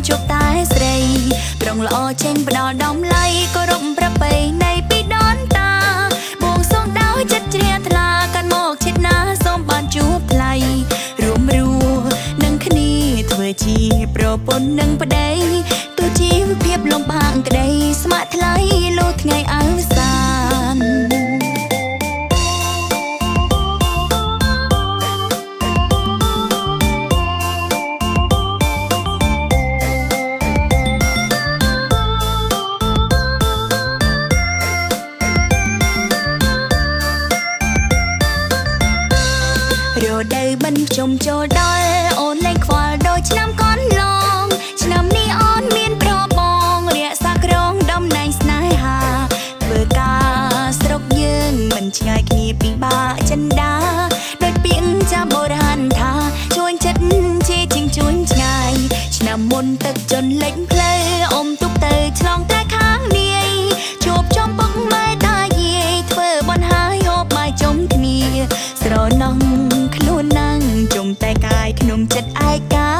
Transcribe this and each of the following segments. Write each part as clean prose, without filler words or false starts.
ជួបតែស្រីប្រងល្អចេញផ្ដល់ដំឡៃក៏រំប្របីនៃពីដូនតាបួងសងដោយចិត្តជ្រះថ្លាកាន់មកជិតណាសូមបានជួបថ្លៃរួមរស់នឹងគ្នាធ្វើជាប្រពន្ធនឹងប្តីទោះជីវភាពលំបាកក្តីស្ម័គ្រថ្លៃលុះថ្ងៃអវសានរដូវបិណ្ឌខ្ញុំចូលដល់អូនលែងខ្វល់ដូចឆ្នាំកន្លងឆ្នាំនេះអូនមានប្របងរក្សាក្រងតំណែងស្នេហាធ្វើការស្រុកយើងមិនឆ្ងាយគ្នាពីបាចិន្តាដូចពាក្យចាស់បុរាណថាជួញចិត្តជាជាងជួញឆ្ងាយឆ្នាំមុនទឹកជន់លេចផ្លូវអ៊ំទុកទៅឆ្លងតែខាងនាយជួបចំពុកម៉ែតាយាយធ្វើបន់ហើយហូបបាយជុំគ្នាស្រណោះខ្លួនណាំងជុំតែកាយក្នុងចិត្តឯកា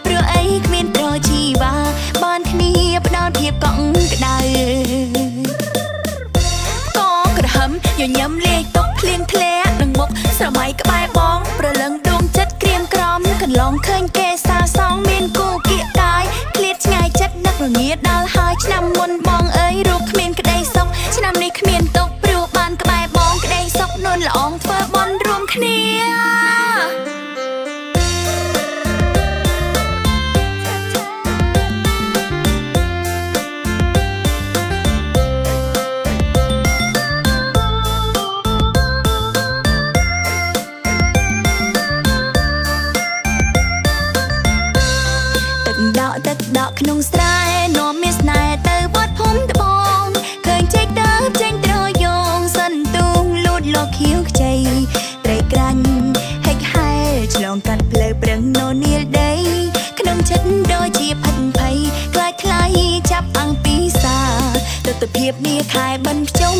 ព្រោះអីគ្មានប្រជីវ៉ាបានគ្នាផ្ដល់ភាពកក់ក្ដៅក៏ក្រហមញញឹមលាយទុកភ្លៀងធ្លាក់នឹងមុខស្រមៃក្បែរបងប្រលឹងដួងចិត្តក្រៀមក្រំកន្លងឃើញគេសាសងមានគូគៀកកាយឃ្លាតឆ្ងាយចិត្តនឹករងាដល់ហើយឆ្នាំមុនបងអើយរូបគ្មានក្តីសុខឆ្នាំនេះគ្មានទុកព្រោះបានក្បែរបងក្តីសុខនួនល្អងធ្វើបន់រួមគ្នាទឹកដក់ក្នុងស្រែនាំមានស្នេហ៍ទៅវត្តភូមិត្បូងឃើញចេកដើបចេញត្រយងសិនទូងលូតលោកខៀវខ្ចីត្រីក្រាញ់ហិចហែលឆ្លងកាត់ផ្លូវប្រឹងនោនាលដីក្នុងចិត្តដូចជាផិតភ័យខ្លាចថ្លៃចាប់អង្គពីសាទស្សនភាពនេះខែបិណ្ឌភ្ជុំ